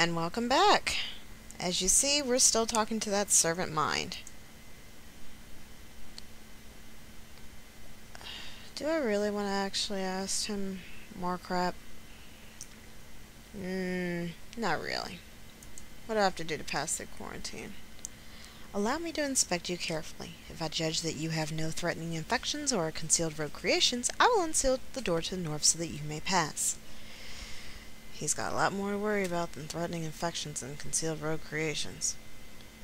And welcome back. As you see, we're still talking to that servant mind. Do I really want to actually ask him more crap? Not really. What do I have to do to pass the quarantine? Allow me to inspect you carefully. If I judge that you have no threatening infections or concealed rogue creations, I will unseal the door to the north so that you may pass. He's got a lot more to worry about than threatening infections and concealed rogue creations.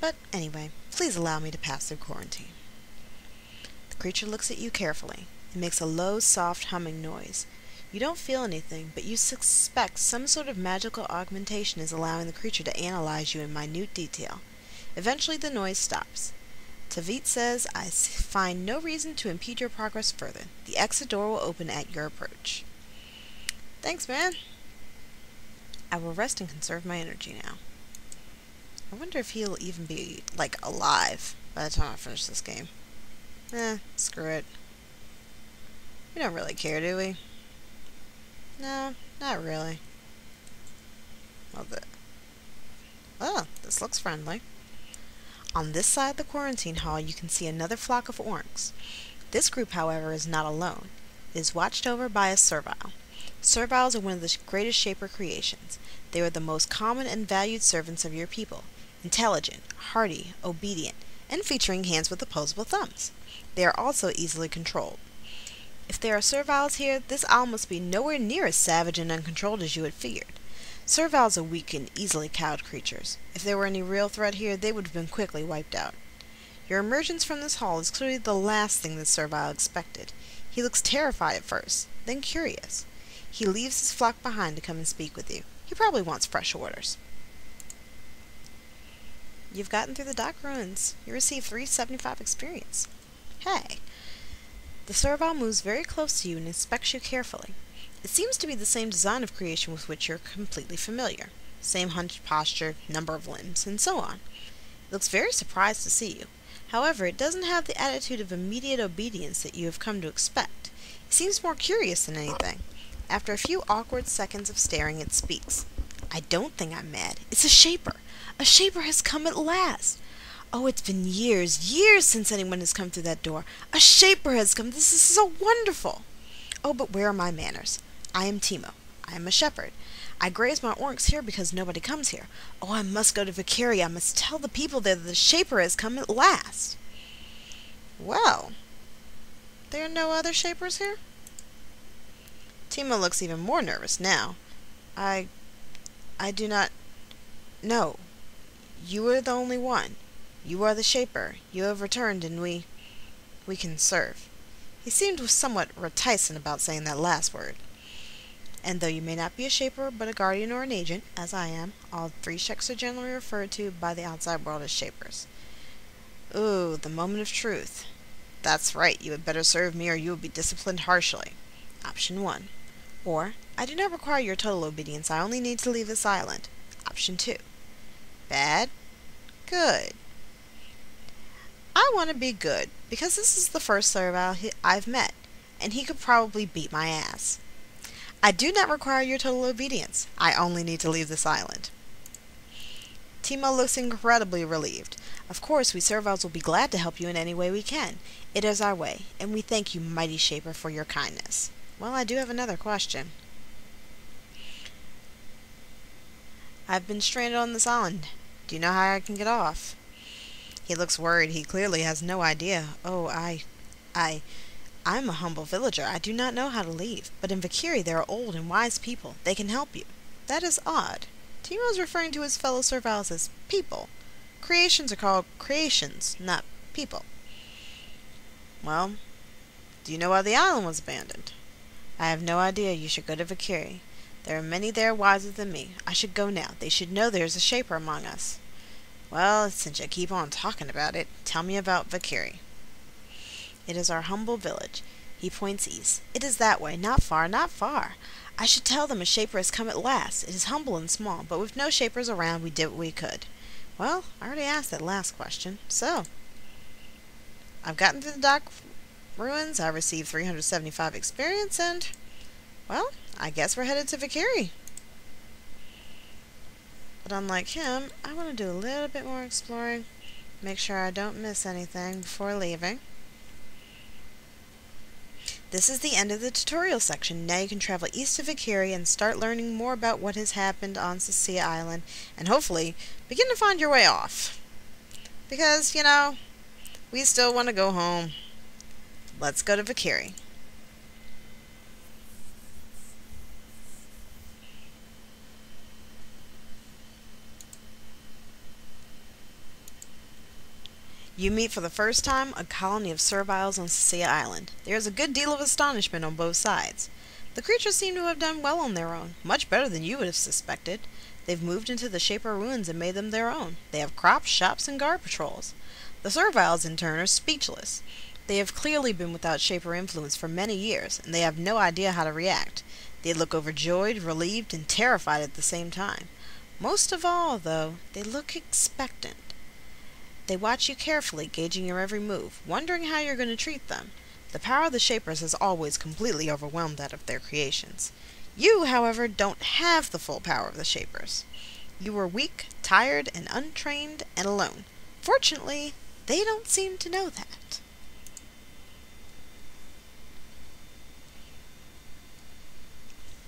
But anyway, please allow me to pass through quarantine. The creature looks at you carefully. It makes a low, soft humming noise. You don't feel anything, but you suspect some sort of magical augmentation is allowing the creature to analyze you in minute detail. Eventually the noise stops. Tavit says, I find no reason to impede your progress further. The exit door will open at your approach. Thanks, man. I will rest and conserve my energy now. I wonder if he'll even be, alive by the time I finish this game. Screw it. We don't really care, do we? No, not really. Oh, this looks friendly. On this side of the quarantine hall, you can see another flock of orcs. This group, however, is not alone. It is watched over by a servile. Serviles are one of the greatest shaper creations. They are the most common and valued servants of your people. Intelligent, hardy, obedient, and featuring hands with opposable thumbs. They are also easily controlled. If there are serviles here, this owl must be nowhere near as savage and uncontrolled as you had figured. Serviles are weak and easily cowed creatures. If there were any real threat here, they would have been quickly wiped out. Your emergence from this hall is clearly the last thing the servile expected. He looks terrified at first, then curious. He leaves his flock behind to come and speak with you. He probably wants fresh orders. You've gotten through the dock ruins. You received 375 experience. Hey. The servile moves very close to you and inspects you carefully. It seems to be the same design of creation with which you're completely familiar. Same hunched posture, number of limbs, and so on. It looks very surprised to see you. However, it doesn't have the attitude of immediate obedience that you have come to expect. It seems more curious than anything. After a few awkward seconds of staring, it speaks. I don't think I'm mad. It's a shaper. A shaper has come at last. Oh, it's been years since anyone has come through that door. A shaper has come. This is so wonderful. Oh, but where are my manners? I am Timo. I am a shepherd. I graze my orcs here because nobody comes here. Oh, I must go to Vicari. I must tell the people there that the shaper has come at last. Well, there are no other shapers here? Timo looks even more nervous now. I do not... No. You are the only one. You are the shaper. You have returned, and we can serve. He seemed somewhat reticent about saying that last word. And though you may not be a shaper, but a guardian or an agent, as I am, all three sheks are generally referred to by the outside world as shapers. Ooh, the moment of truth. That's right, you had better serve me or you will be disciplined harshly. Option 1. Or, I do not require your total obedience, I only need to leave this island. Option 2. Bad? Good. I want to be good, because this is the first servile I've met, and he could probably beat my ass. I do not require your total obedience. I only need to leave this island. Timo looks incredibly relieved. Of course, we serviles will be glad to help you in any way we can. It is our way, and we thank you, mighty shaper, for your kindness. Well, I do have another question. I've been stranded on this island. Do you know how I can get off? He looks worried. He clearly has no idea. Oh, I'm a humble villager. I do not know how to leave. But in Vicari there are old and wise people. They can help you. That is odd. Timo is referring to his fellow serviles as people. Creations are called creations, not people. Well, do you know why the island was abandoned? I have no idea. You should go to Vicari. There are many there wiser than me. I should go now. They should know there is a shaper among us. Well, since you keep on talking about it, tell me about Vicari. It is our humble village. He points east. It is that way. Not far, not far. I should tell them a shaper has come at last. It is humble and small, but with no shapers around, we did what we could. Well, I already asked that last question. So, I've gotten through the dock ruins. I received 375 experience, and, well, I guess we're headed to Vicari. But unlike him, I want to do a little bit more exploring. Make sure I don't miss anything before leaving. This is the end of the tutorial section. Now you can travel east of Vikiri and start learning more about what has happened on Cecilia Island, and hopefully begin to find your way off. Because, you know, we still want to go home. Let's go to Vikiri. You meet for the first time a colony of serviles on Cecilia Island. There is a good deal of astonishment on both sides. The creatures seem to have done well on their own, much better than you would have suspected. They've moved into the Shaper ruins and made them their own. They have crops, shops, and guard patrols. The serviles, in turn, are speechless. They have clearly been without Shaper influence for many years, and they have no idea how to react. They look overjoyed, relieved, and terrified at the same time. Most of all, though, they look expectant. They watch you carefully, gauging your every move, wondering how you're going to treat them. The power of the Shapers has always completely overwhelmed that of their creations. You, however, don't have the full power of the Shapers. You are weak, tired, and untrained, and alone. Fortunately, they don't seem to know that.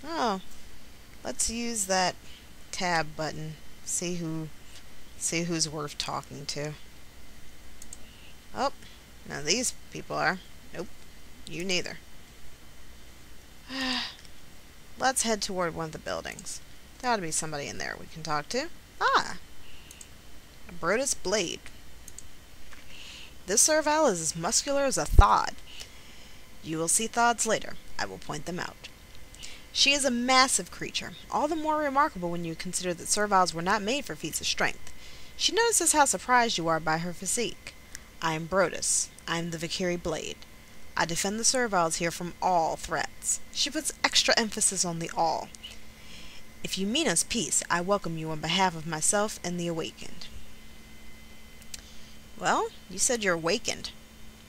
Oh, let's use that tab button. See who's worth talking to. Oh, now these people are. Nope, you neither. Let's head toward one of the buildings. There ought to be somebody in there we can talk to. Ah, a Brodus blade. This servile is as muscular as a thod. You will see thods later. I will point them out. She is a massive creature, all the more remarkable when you consider that serviles were not made for feats of strength. She notices how surprised you are by her physique. I am Brodus. I am the Vikiri blade. I defend the serviles here from all threats. She puts extra emphasis on the all. If you mean us peace, I welcome you on behalf of myself and the awakened. Well, you said you're awakened.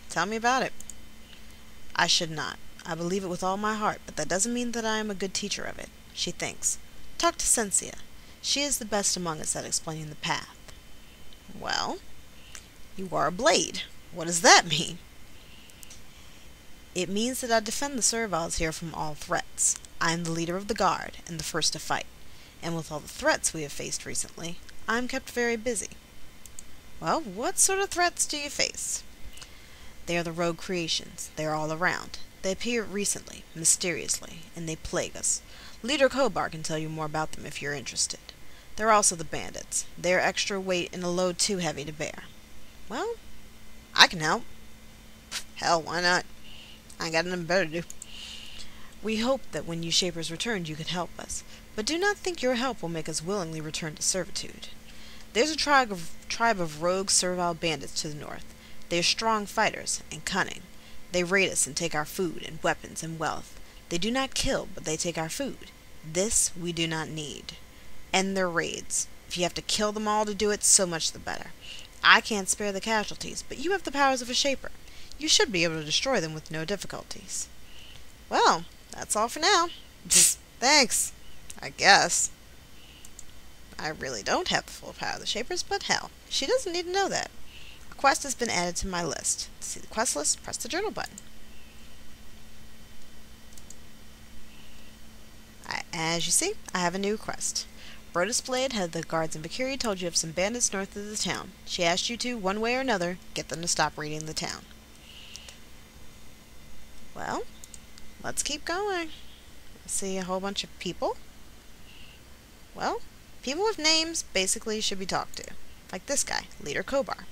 Tell me about it. I should not. I believe it with all my heart, but that doesn't mean that I am a good teacher of it. She thinks. Talk to Sensia. She is the best among us at explaining the path. Well, you are a blade. What does that mean? It means that I defend the serviles here from all threats. I am the leader of the guard, and the first to fight. And with all the threats we have faced recently, I am kept very busy. Well, what sort of threats do you face? They are the rogue creations. They are all around. They appeared recently, mysteriously, and they plague us. Leader Kobar can tell you more about them if you're interested. There are also the bandits. They are extra weight and a load too heavy to bear. Well, I can help. Hell, why not? I ain't got nothing better to do. We hope that when you Shapers returned you could help us, but do not think your help will make us willingly return to servitude. There's a tribe of rogue servile bandits to the north. They are strong fighters and cunning. They raid us and take our food and weapons and wealth. They do not kill, but they take our food. This we do not need. End their raids. If you have to kill them all to do it, so much the better. I can't spare the casualties, but you have the powers of a Shaper. You should be able to destroy them with no difficulties. Well, that's all for now. Thanks, I guess. I really don't have the full power of the Shapers, but hell, she doesn't need to know that. A quest has been added to my list. To see the quest list, press the journal button. As you see, I have a new quest. Brodus Blade, head of the guards in Vikiri, told you of some bandits north of the town. She asked you to, one way or another, get them to stop raiding the town. Well, let's keep going. I see a whole bunch of people. Well, people with names basically should be talked to. Like this guy, Leader Kobar.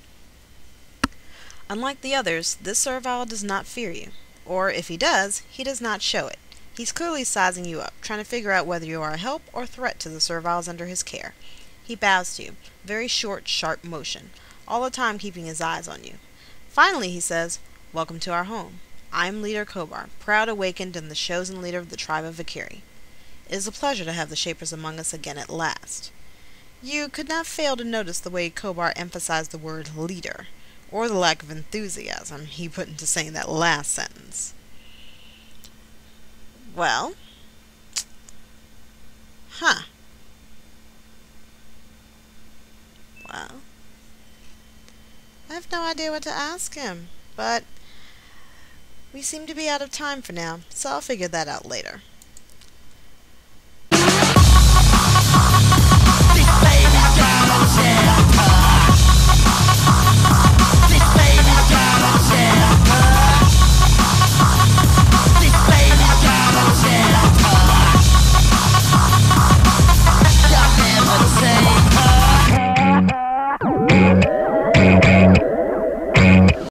Unlike the others, this servile does not fear you. Or, if he does, he does not show it. He's clearly sizing you up, trying to figure out whether you are a help or threat to the serviles under his care. He bows to you, very short, sharp motion, all the time keeping his eyes on you. Finally, he says, "Welcome to our home. I am Leader Kobar, proud awakened and the chosen leader of the tribe of Vikiri. It is a pleasure to have the Shapers among us again at last." You could not fail to notice the way Kobar emphasized the word leader, or the lack of enthusiasm he put into saying that last sentence. Well, Well, I have no idea what to ask him, but we seem to be out of time for now, so I'll figure that out later.